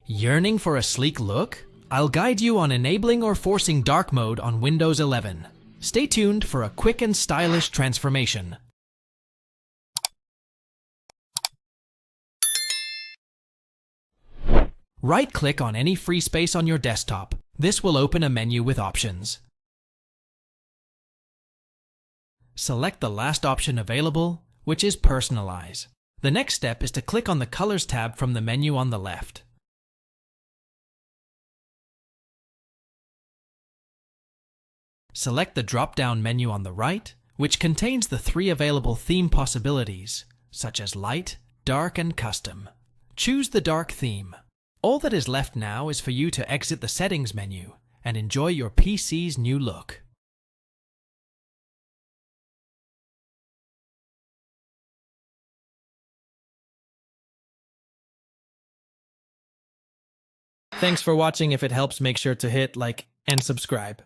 Yearning for a sleek look? I'll guide you on enabling or forcing dark mode on Windows 11. Stay tuned for a quick and stylish transformation. Right-click on any free space on your desktop. This will open a menu with options. Select the last option available, which is Personalize. The next step is to click on the Colors tab from the menu on the left. Select the drop-down menu on the right, which contains the 3 available theme possibilities, such as light, dark, and custom. Choose the dark theme. All that is left now is for you to exit the Settings menu and enjoy your PC's new look. Thanks for watching. If it helps, make sure to hit like and subscribe.